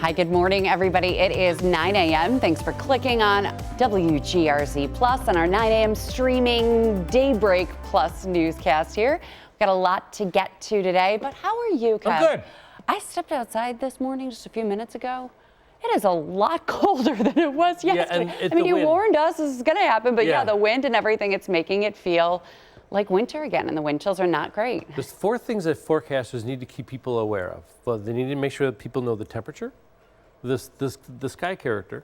Hi, good morning, everybody. It is 9 a.m. Thanks for clicking on WGRZ-Plus and our 9 a.m. streaming Daybreak Plus newscast here. We've got a lot to get to today, but how are you, Kev? I'm good. I stepped outside this morning just a few minutes ago. It is a lot colder than it was yesterday. Yeah, and I mean, you wind. warned us this is going to happen, but Yeah. the wind and everything, it's making it feel like winter again, and the wind chills are not great. There's 4 things that forecasters need to keep people aware of. Well, they need to make sure that people know the temperature, the sky character,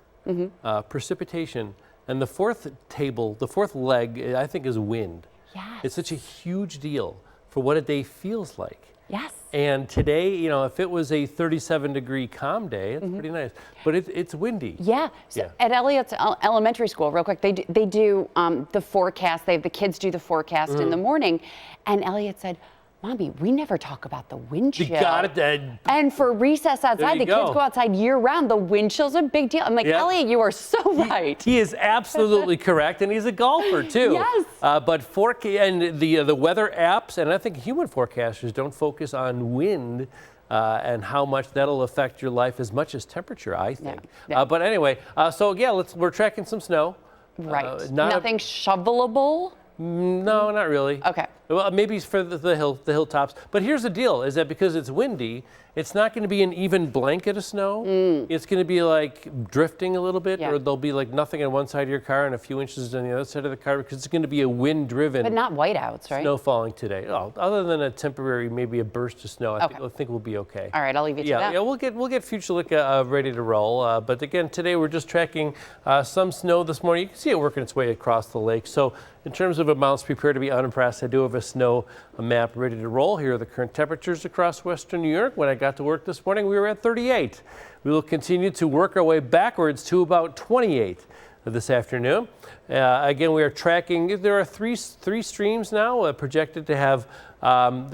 precipitation, and the fourth leg, I think, is wind. Yes. It's such a huge deal for what a day feels like. Yes. And today, if it was a 37-degree calm day, it's pretty nice. But it's windy. Yeah. So at Elliott's elementary school, real quick, they do the forecast. The kids do the forecast in the morning, and Elliott said, "Mommy, we never talk about the wind chill." You got it, Dad. And for recess outside, the kids go outside year-round. The wind chill's a big deal. I'm like, Elliott, you are so right. He is absolutely correct, and he's a golfer too. Yes. But the weather apps, and I think human forecasters don't focus on wind and how much that'll affect your life as much as temperature, I think. Yeah. But anyway, we're tracking some snow. Right. Nothing shovelable? No, not really. Okay. Well, maybe for the hilltops. But here's the deal: is that because it's windy, it's not going to be an even blanket of snow. It's going to be like drifting a little bit, or there'll be like nothing on one side of your car and a few inches on the other side of the car, because it's going to be a wind-driven. But not whiteouts, right? Snow falling today. Oh, other than a temporary, maybe a burst of snow, I think we'll be okay. All right, I'll leave you to that. Yeah, we'll get Future Look ready to roll. But again, today we're just tracking some snow this morning. You can see it working its way across the lake. So in terms of amounts, prepare to be unimpressed. I do have a snow map ready to roll. Here are the current temperatures across western New York. When I got to work this morning, we were at 38. We will continue to work our way backwards to about 28 this afternoon. Again, we are tracking. There are three streams now projected to have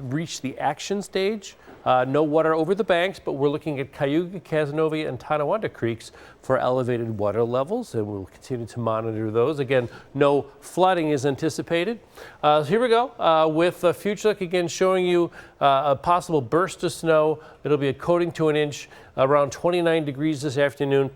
reached the action stage. No water over the banks, but we're looking at Cayuga, Casanova, and Tonawanda creeks for elevated water levels, and we'll continue to monitor those. Again, no flooding is anticipated. Here we go with Future Look again, showing you a possible burst of snow. It'll be a coating to an inch, around 29 degrees this afternoon.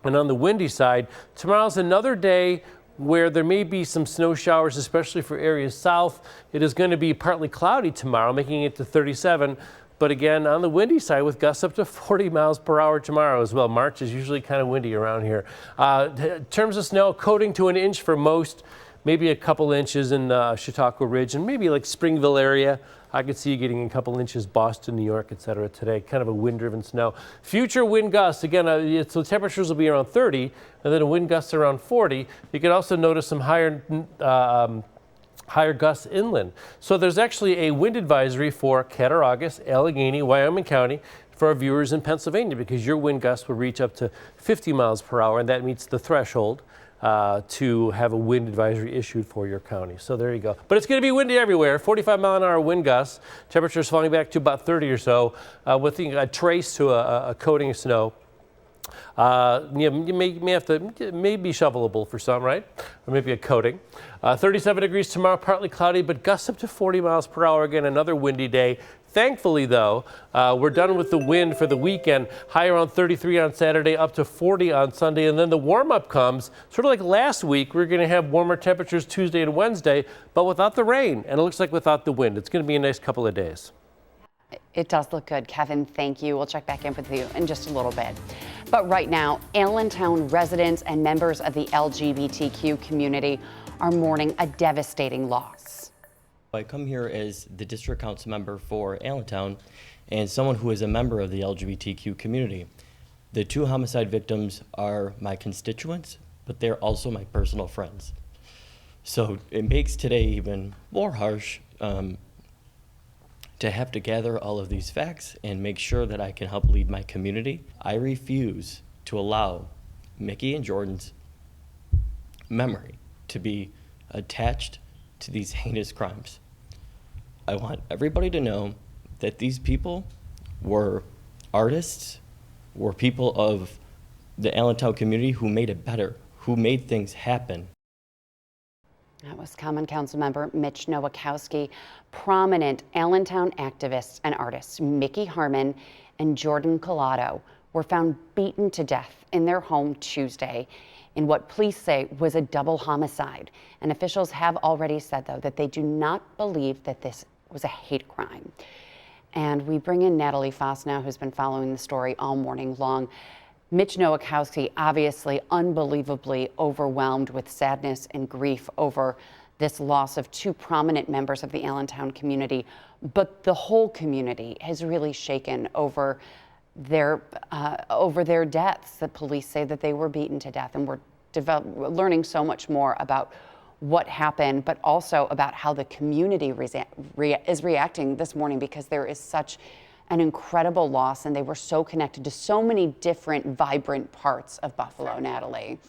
And on the windy side, tomorrow's another day where there may be some snow showers, especially for areas south. It is going to be partly cloudy tomorrow, making it to 37. But again, on the windy side, with gusts up to 40 miles per hour tomorrow as well. March is usually kind of windy around here. In terms of snow, coating to an inch for most, maybe a couple inches in Chautauqua Ridge, and maybe like Springville area. I could see you getting a couple inches, Boston, New York, et cetera, today. Kind of a wind-driven snow. Future wind gusts, again, so temperatures will be around 30, and then a wind gusts around 40. You can also notice some higher gusts inland. So there's actually a wind advisory for Cattaraugus, Allegheny, Wyoming County for our viewers in Pennsylvania, because your wind gusts will reach up to 50 miles per hour, and that meets the threshold to have a wind advisory issued for your county. So there you go. But it's going to be windy everywhere. 45-mile-an-hour wind gusts. Temperatures falling back to about 30 or so, with a trace to a coating of snow. You may have to, it may be shovelable for some, right? Or maybe a coating. 37 degrees tomorrow, partly cloudy, but gusts up to 40 miles per hour. Again, another windy day. Thankfully, though, we're done with the wind for the weekend. High around 33 on Saturday, up to 40 on Sunday. And then the warm-up comes, sort of like last week. We're going to have warmer temperatures Tuesday and Wednesday, but without the rain. And it looks like without the wind. It's going to be a nice couple of days. It does look good, Kevin. Thank you. We'll check back in with you in just a little bit. But right now, Allentown residents and members of the LGBTQ community are mourning a devastating loss. I come here as the district council member for Allentown and someone who is a member of the LGBTQ community. The 2 homicide victims are my constituents, but they're also my personal friends. So it makes today even more harsh to have to gather all of these facts and make sure that I can help lead my community. I refuse to allow Mickey and Jordan's memory to be attached to these heinous crimes. I want everybody to know that these people were artists, were people of the Allentown community who made it better, who made things happen. That was Common Council member Mitch Nowakowski. Prominent Allentown activists and artists Mickey Harmon and Jordan Collado were found beaten to death in their home Tuesday in what police say was a double homicide. And officials have already said, though, that they do not believe that this was a hate crime. And we bring in Natalie Foss now, who's been following the story all morning long. Mitch Nowakowski, obviously unbelievably overwhelmed with sadness and grief over this loss of two prominent members of the Allentown community. But the whole community has really shaken over their deaths. The police say that they were beaten to death, and we're learning so much more about what happened, but also about how the community is reacting this morning, because there is such an incredible loss, and they were so connected to so many different vibrant parts of Buffalo. Natalie,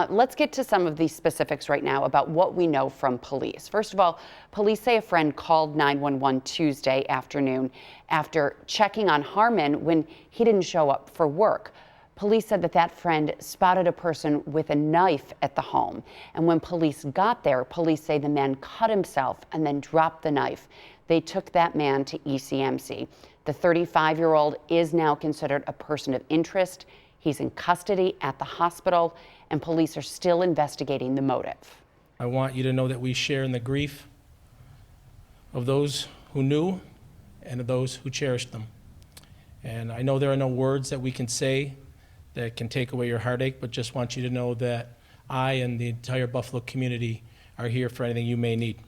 let's get to some of these specifics right now about what we know from police. First of all, police say a friend called 911 Tuesday afternoon after checking on Harmon when he didn't show up for work. Police said that friend spotted a person with a knife at the home. And when police got there, police say the man cut himself and then dropped the knife. They took that man to ECMC. The 35-year-old is now considered a person of interest. He's in custody at the hospital, and police are still investigating the motive. I want you to know that we share in the grief of those who knew and of those who cherished them. And I know there are no words that we can say that can take away your heartache, but just want you to know that I and the entire Buffalo community are here for anything you may need.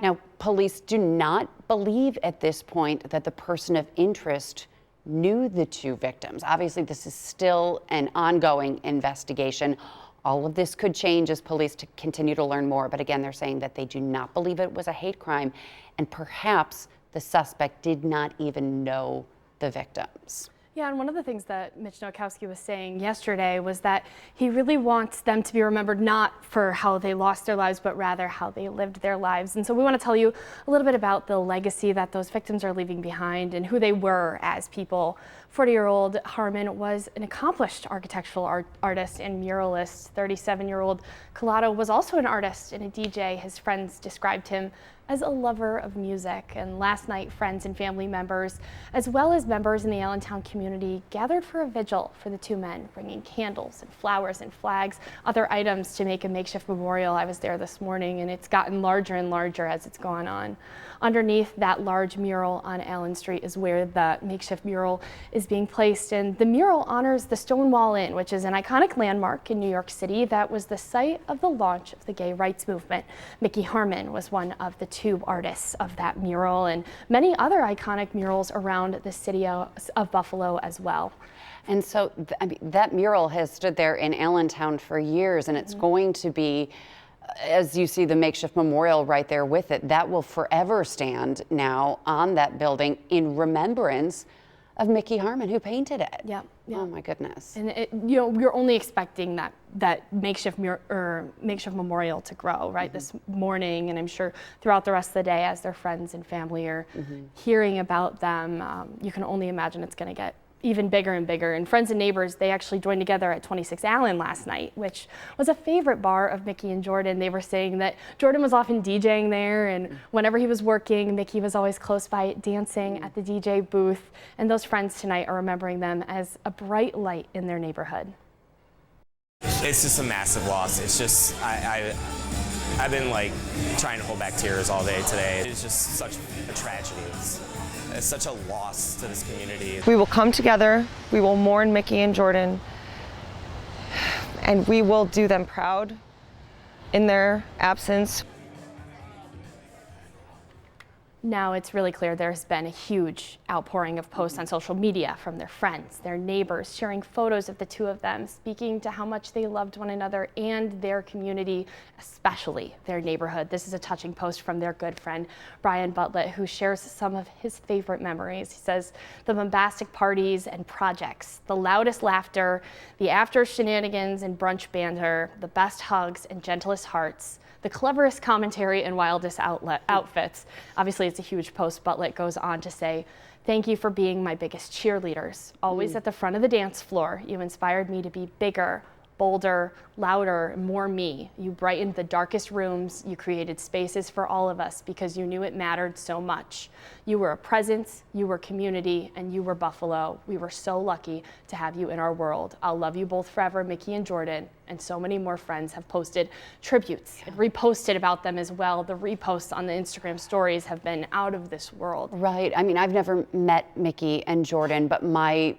Now, police do not believe at this point that the person of interest knew the two victims. Obviously, this is still an ongoing investigation. All of this could change as police continue to learn more. But again, they're saying that they do not believe it was a hate crime, and perhaps the suspect did not even know the victims. Yeah, and one of the things that Mitch Nowakowski was saying yesterday was that he really wants them to be remembered not for how they lost their lives, but rather how they lived their lives. And so we want to tell you a little bit about the legacy that those victims are leaving behind and who they were as people. 40-year-old Harmon was an accomplished architectural artist and muralist. 37-year-old Collado was also an artist and a DJ. His friends described him as a lover of music. And last night, friends and family members, as well as members in the Allentown community, gathered for a vigil for the two men, bringing candles and flowers and flags, other items to make a makeshift memorial. I was there this morning, and it's gotten larger and larger as it's gone on. Underneath that large mural on Allen Street is where the makeshift mural is being placed, and the mural honors the Stonewall Inn, which is an iconic landmark in New York City that was the site of the launch of the gay rights movement. Mickey Harmon was one of the two artists of that mural, and many other iconic murals around the city of Buffalo as well. And so that mural has stood there in Allentown for years, and it's going to be, as you see the makeshift memorial right there with it, that will forever stand now on that building in remembrance of Mickey Harmon, who painted it. Yeah. Oh my goodness. And you're only expecting that makeshift memorial to grow, right? This morning, and I'm sure throughout the rest of the day, as their friends and family are hearing about them, you can only imagine it's going to get even bigger and bigger. And friends and neighbors, they actually joined together at 26 Allen last night, which was a favorite bar of Mickey and Jordan. They were saying that Jordan was often DJing there, and whenever he was working, Mickey was always close by dancing at the DJ booth. And those friends tonight are remembering them as a bright light in their neighborhood. It's just a massive loss. It's just, I've been like trying to hold back tears all day today. It's just such a tragedy. It's such a loss to this community. We will come together, we will mourn Mickey and Jordan, and we will do them proud in their absence. Now it's really clear there's been a huge outpouring of posts on social media from their friends, their neighbors, sharing photos of the two of them, speaking to how much they loved one another and their community, especially their neighborhood. This is a touching post from their good friend, Brian Butlett, who shares some of his favorite memories. He says, the bombastic parties and projects, the loudest laughter, the after shenanigans and brunch banter, the best hugs and gentlest hearts, the cleverest commentary and wildest outfits. Obviously, it's a huge post. Butlett goes on to say, thank you for being my biggest cheerleaders. Always at the front of the dance floor. You inspired me to be bigger, bolder, louder, more me. You brightened the darkest rooms. You created spaces for all of us because you knew it mattered so much. You were a presence, you were community, and you were Buffalo. We were so lucky to have you in our world. I'll love you both forever, Mickey and Jordan. And so many more friends have posted tributes and reposted about them as well. The reposts on the Instagram stories have been out of this world. Right. I mean, I've never met Mickey and Jordan, but my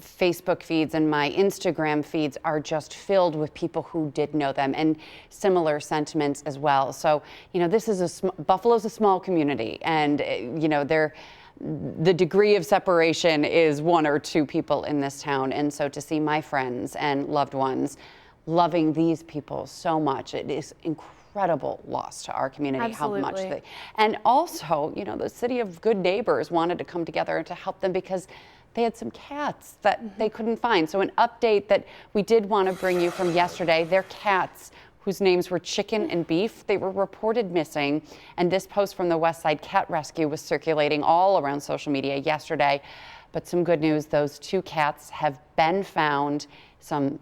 Facebook feeds and my Instagram feeds are just filled with people who did know them and similar sentiments as well. So, you know, this is Buffalo's a small community, and you know, the degree of separation is 1 or 2 people in this town. And so to see my friends and loved ones loving these people so much, it is incredible loss to our community. Absolutely. How much and also, you know, the city of good neighbors wanted to come together to help them because they had some cats that they couldn't find. So an update that we did want to bring you from yesterday, their cats, whose names were Chicken and Beef, they were reported missing. And this post from the Westside Cat Rescue was circulating all around social media yesterday. But some good news, those 2 cats have been found. Some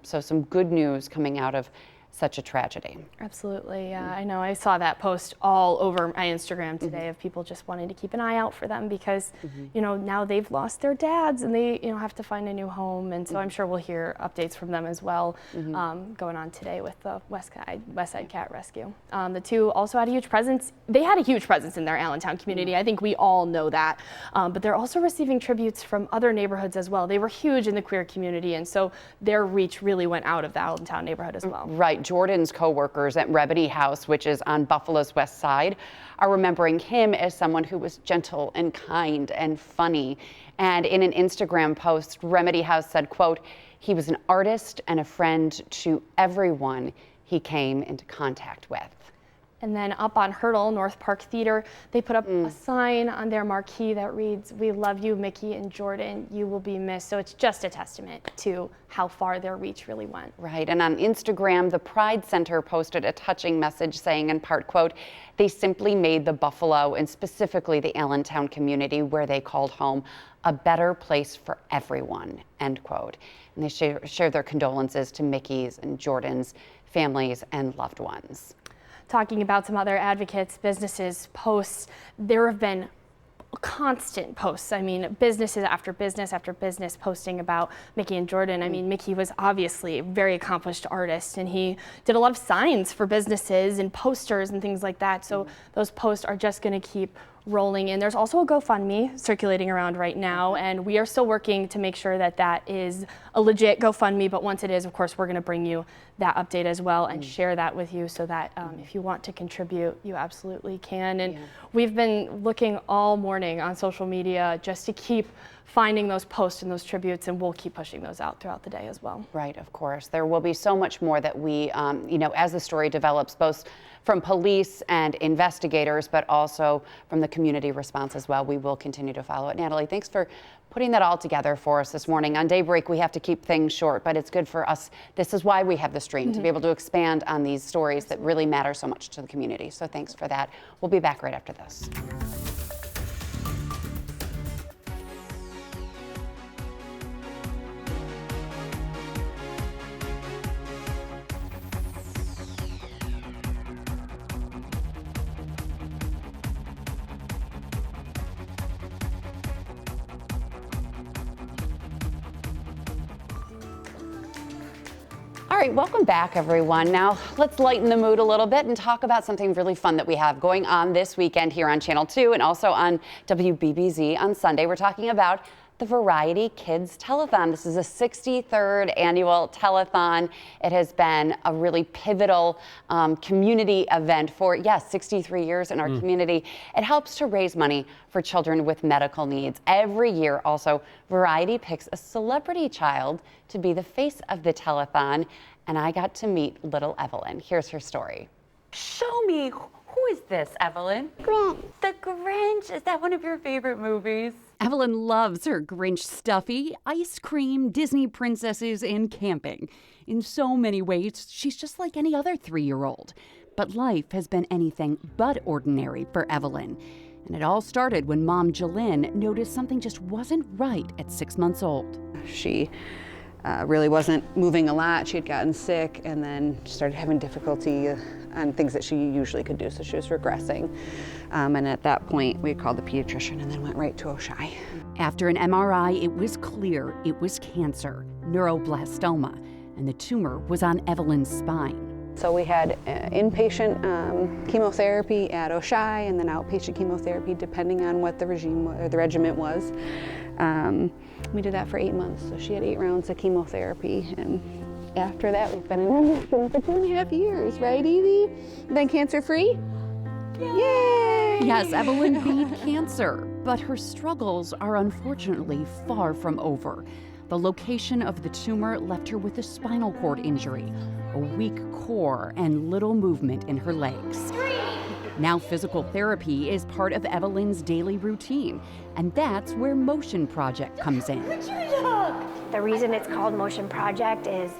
good news coming out of such a tragedy. Absolutely, yeah. I know I saw that post all over my Instagram today of people just wanting to keep an eye out for them because, you know, now they've lost their dads and they, you know, have to find a new home. And so I'm sure we'll hear updates from them as well going on today with the Westside Cat Rescue. The 2 also had a huge presence. They had a huge presence in their Allentown community. I think we all know that. But they're also receiving tributes from other neighborhoods as well. They were huge in the queer community, and so their reach really went out of the Allentown neighborhood as well. Right. Jordan's co-workers at Remedy House, which is on Buffalo's west side, are remembering him as someone who was gentle and kind and funny. And in an Instagram post, Remedy House said, quote, "He was an artist and a friend to everyone he came into contact with." And then up on Hurdle, North Park Theater, they put up a sign on their marquee that reads, "We love you, Mickey and Jordan. You will be missed." So it's just a testament to how far their reach really went. Right. And on Instagram, the Pride Center posted a touching message saying, in part, quote, "They simply made the Buffalo and specifically the Allentown community where they called home a better place for everyone," end quote. And they shared their condolences to Mickey's and Jordan's families and loved ones. Talking about some other advocates, businesses, posts, there have been constant posts. I mean, businesses after business after business posting about Mickey and Jordan. I mean, Mickey was obviously a very accomplished artist, and he did a lot of signs for businesses and posters and things like that. So those posts are just going to keep rolling in. There's also a GoFundMe circulating around right now, and we are still working to make sure that that is a legit GoFundMe, but once it is, of course, we're going to bring you that update as well and share that with you so that if you want to contribute, you absolutely can. And we've been looking all morning on social media just to keep finding those posts and those tributes, and we'll keep pushing those out throughout the day as well. Right, of course. There will be so much more that we, you know, as the story develops, both from police and investigators, but also from the community response as well. We will continue to follow it. Natalie, thanks for putting that all together for us this morning. On Daybreak, we have to keep things short, but it's good for us. This is why we have the stream, to be able to expand on these stories that really matter so much to the community. So thanks for that. We'll be back right after this. All right, welcome back, everyone. Now, let's lighten the mood a little bit and talk about something really fun that we have going on this weekend here on Channel 2 and also on WBBZ on Sunday. We're talking about the Variety Kids Telethon. This is the 63rd annual telethon. It has been a really pivotal community event for, 63 years in our community. It helps to raise money for children with medical needs. Every year, also, Variety picks a celebrity child to be the face of the telethon, and I got to meet little Evelyn. Here's her story. Show me, who is this, Evelyn? Grinch. The Grinch. Is that one of your favorite movies? Evelyn loves her Grinch stuffy, ice cream, Disney princesses, and camping. In so many ways, she's just like any other 3-year-old. But life has been anything but ordinary for Evelyn. And it all started when Mom Jalynn noticed something just wasn't right at 6 months old. She really wasn't moving a lot. She had gotten sick and then started having difficulty on things that she usually could do, so she was regressing. And at that point, we called the pediatrician and then went right to Oshai. After an MRI, it was clear it was cancer, neuroblastoma, and the tumor was on Evelyn's spine. So we had inpatient chemotherapy at Oshai and then outpatient chemotherapy depending on what the regimen was. We did that for 8 months, so she had 8 rounds of chemotherapy, and after that we've been in remission for 2.5 years, right, Evie? Been cancer-free? Yay! Yes, Evelyn beat cancer, but her struggles are unfortunately far from over. The location of the tumor left her with a spinal cord injury, a weak core, and little movement in her legs. Now physical therapy is part of Evelyn's daily routine, and that's where Motion Project comes in. The reason it's called Motion Project is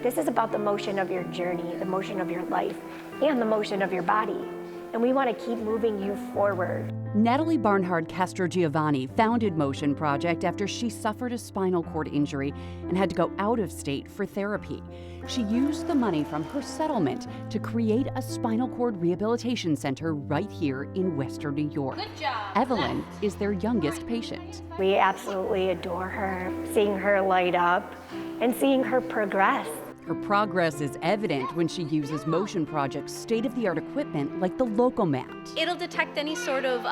this is about the motion of your journey, the motion of your life, and the motion of your body. And we want to keep moving you forward. Natalie Barnhard Castro-Giovanni founded Motion Project after she suffered a spinal cord injury and had to go out of state for therapy. She used the money from her settlement to create a spinal cord rehabilitation center right here in Western New York. Good job. Evelyn is their youngest patient. We absolutely adore her, seeing her light up and seeing her progress. Her progress is evident when she uses Motion Project's state-of-the-art equipment like the Locomat. It'll detect any sort of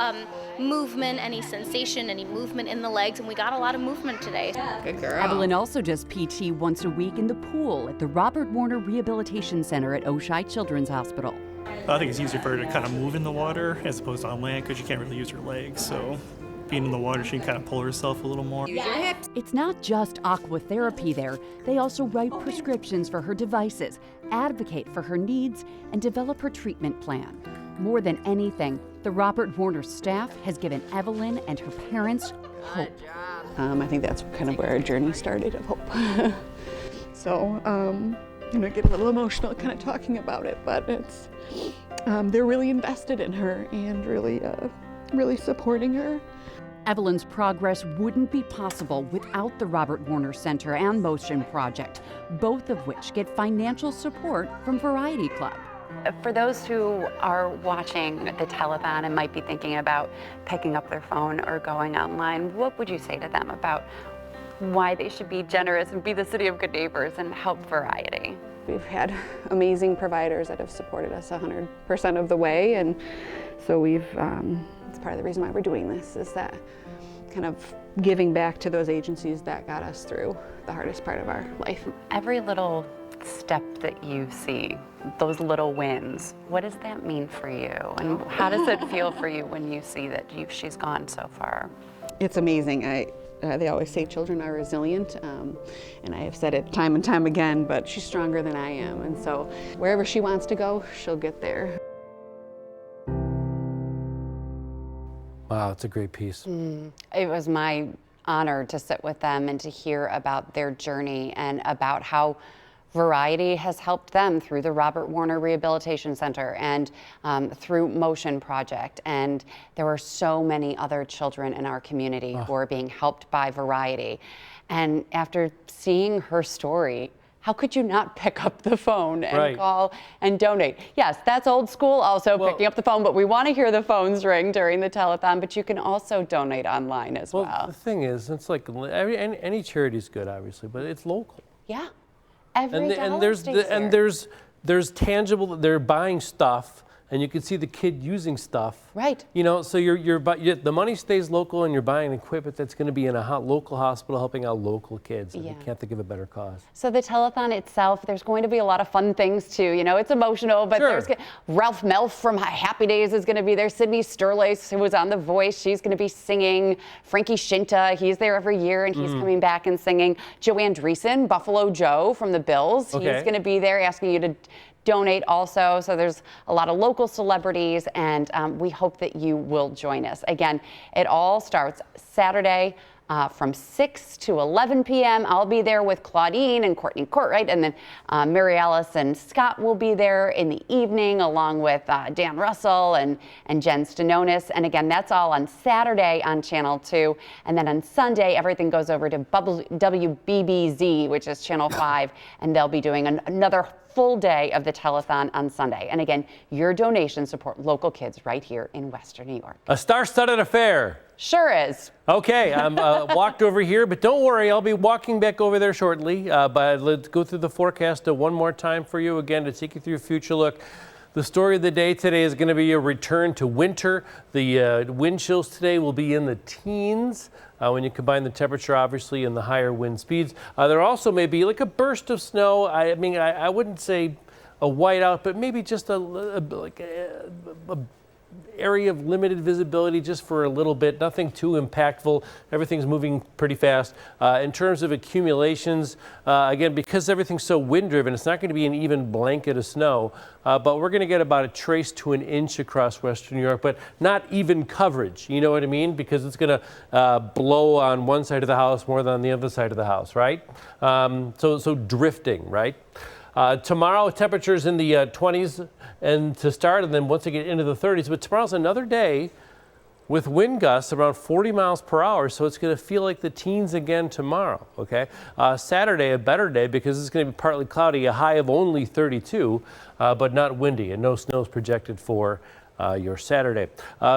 movement, any sensation, any movement in the legs, and we got a lot of movement today. Good girl. Evelyn also does PT once a week in the pool at the Robert Warner Rehabilitation Center at Oshai Children's Hospital. I think it's easier for her to kind of move in the water as opposed to on land because she can't really use her legs. So being in the water, she can kind of pull herself a little more. It's not just aqua therapy there. They also write prescriptions for her devices, advocate for her needs, and develop her treatment plan. More than anything, the Robert Warner staff has given Evelyn and her parents hope. I think that's kind of where our journey started, of hope. So, I get a little emotional kind of talking about it, but it's, they're really invested in her and really supporting her. Evelyn's progress wouldn't be possible without the Robert Warner Center and Motion Project, both of which get financial support from Variety Club. For those who are watching the telethon and might be thinking about picking up their phone or going online, what would you say to them about why they should be generous and be the city of good neighbors and help Variety? We've had amazing providers that have supported us 100% of the way, and so it's part of the reason why we're doing this, is that kind of giving back to those agencies that got us through the hardest part of our life. Every little step that you see, those little wins, what does that mean for you? And how does it feel for you when you see that she's gone so far? It's amazing. They always say children are resilient, and I have said it time and time again, but she's stronger than I am, and so wherever she wants to go, she'll get there. Wow, it's a great piece. It was my honor to sit with them and to hear about their journey and about how Variety has helped them through the Robert Warner Rehabilitation Center and through Motion Project. And there were so many other children in our community who are being helped by Variety. And after seeing her story, how could you not pick up the phone and call and donate? Yes, that's old school, also picking up the phone, but we want to hear the phones ring during the telethon, but you can also donate online as well. Well, the thing is, it's like any charity is good, obviously, but it's local. Yeah, every dollar stays and there. there's tangible, they're buying stuff, and you can see the kid using stuff. Right. You know, so the money stays local, and you're buying equipment that's going to be in a local hospital helping out local kids. And you can't think of a better cause. So the telethon itself, there's going to be a lot of fun things too. You know, it's emotional, but there's Ralph Melf from Happy Days is going to be there. Sydney Sterlace, who was on The Voice, she's going to be singing. Frankie Shinta, he's there every year, and he's coming back and singing. Joe Andreessen, Buffalo Joe from the Bills, he's going to be there asking you to donate also. So there's a lot of local celebrities, and we hope that you will join us. Again, it all starts Saturday, from 6 to 11 p.m. I'll be there with Claudine and Courtney Courtright, and then Mary Alice and Scott will be there in the evening, along with Dan Russell and Jen Stanonis. And again, that's all on Saturday on Channel 2. And then on Sunday, everything goes over to WBBZ, which is Channel 5, and they'll be doing another full day of the telethon on Sunday. And again, your donations support local kids right here in Western New York. A star-studded affair. Sure is. Okay, I'm walked over here, but don't worry, I'll be walking back over there shortly. But let's go through the forecast one more time for you again to take you through a future look. The story of the day today is going to be a return to winter. The wind chills today will be in the teens when you combine the temperature, obviously, and the higher wind speeds. There also may be like a burst of snow. I mean, I wouldn't say a whiteout, but maybe just a area of limited visibility just for a little bit, nothing too impactful. Everything's moving pretty fast. In terms of accumulations, again, because everything's so wind driven, it's not going to be an even blanket of snow, but we're going to get about a trace to an inch across Western New York, but not even coverage, you know what I mean? Because it's going to blow on one side of the house more than on the other side of the house, right? So drifting, right? Tomorrow, temperatures in the 20s and to start, and then once they get into the 30s. But tomorrow's another day with wind gusts around 40 miles per hour, so it's going to feel like the teens again tomorrow, okay? Saturday, a better day because it's going to be partly cloudy, a high of only 32, but not windy, and no snow is projected for your Saturday.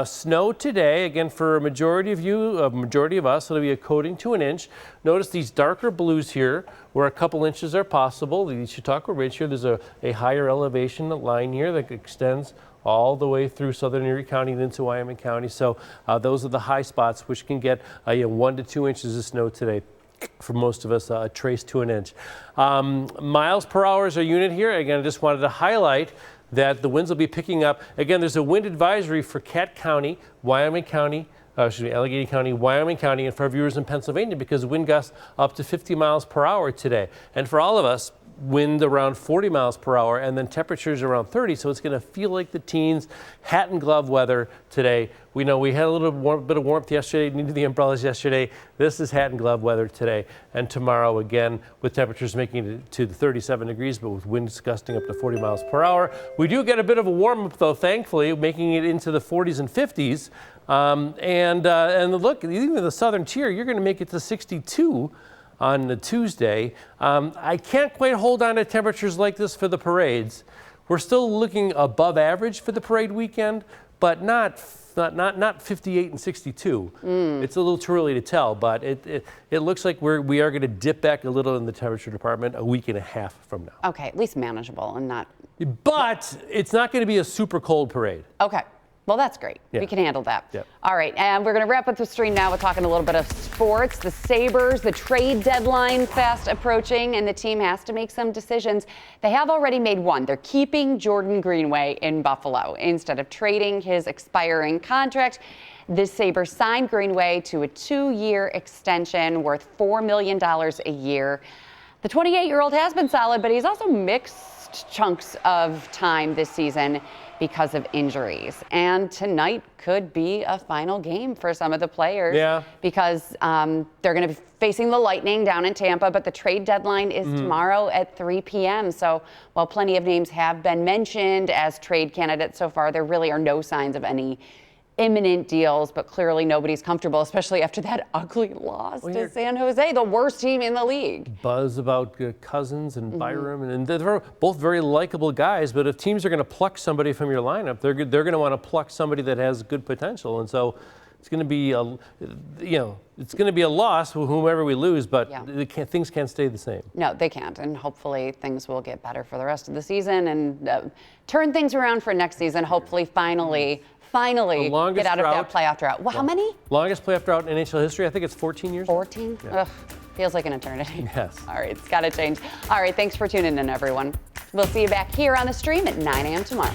Snow today, again, for a majority of you, a majority of us, it'll be a coating to an inch. Notice these darker blues here, where a couple inches are possible. The Chautauqua Ridge here, there's a higher elevation line here that extends all the way through southern Erie County and into Wyoming County. So those are the high spots, which can get 1 to 2 inches of snow today. For most of us, a trace to an inch. Miles per hour is our unit here. Again, I just wanted to highlight that the winds will be picking up. Again, there's a wind advisory for Cat County, Wyoming County, Allegheny County, Wyoming County, and for our viewers in Pennsylvania, because wind gusts up to 50 miles per hour today. And for all of us, wind around 40 miles per hour, and then temperatures around 30, so it's going to feel like the teens. Hat and glove weather today. We know we had a little bit of warmth yesterday, needed the umbrellas yesterday. This is hat and glove weather today. And tomorrow, again, with temperatures making it to the 37 degrees, but with winds gusting up to 40 miles per hour. We do get a bit of a warm-up, though, thankfully, making it into the 40s and 50s. And look, even the southern tier, you're going to make it to 62 on the Tuesday. I can't quite hold on to temperatures like this for the parades. We're still looking above average for the parade weekend, but not 58 and 62. It's a little too early to tell, but it looks like we are going to dip back a little in the temperature department a week and a half from now. Okay, at least manageable and not. But it's not going to be a super cold parade. Okay. Well, that's great. Yeah. We can handle that. Yep. All right, and we're going to wrap up the stream now with talking a little bit of sports. The Sabres, the trade deadline fast approaching, and the team has to make some decisions. They have already made one. They're keeping Jordan Greenway in Buffalo instead of trading his expiring contract. The Sabres signed Greenway to a 2-year extension worth $4 million a year. The 28-year-old has been solid, but he's also mixed chunks of time this season because of injuries. And tonight could be a final game for some of the players. Yeah. Because they're going to be facing the Lightning down in Tampa, but the trade deadline is tomorrow at 3 p.m. So while plenty of names have been mentioned as trade candidates so far, there really are no signs of any imminent deals, but clearly nobody's comfortable, especially after that ugly loss to San Jose, the worst team in the league. Buzz about Cousins and Byram, and they're both very likable guys, but if teams are going to pluck somebody from your lineup, they're going to want to pluck somebody that has good potential, and so it's going to be it's going to be a loss for whomever we lose, but things can't stay the same. No, they can't, and hopefully things will get better for the rest of the season and turn things around for next season. Hopefully, finally get out of that playoff drought. Well, how many? Longest playoff drought in NHL history. I think it's 14 years. 14? Yeah. Ugh, feels like an eternity. Yes. All right, it's got to change. All right, thanks for tuning in, everyone. We'll see you back here on the stream at 9 a.m. tomorrow.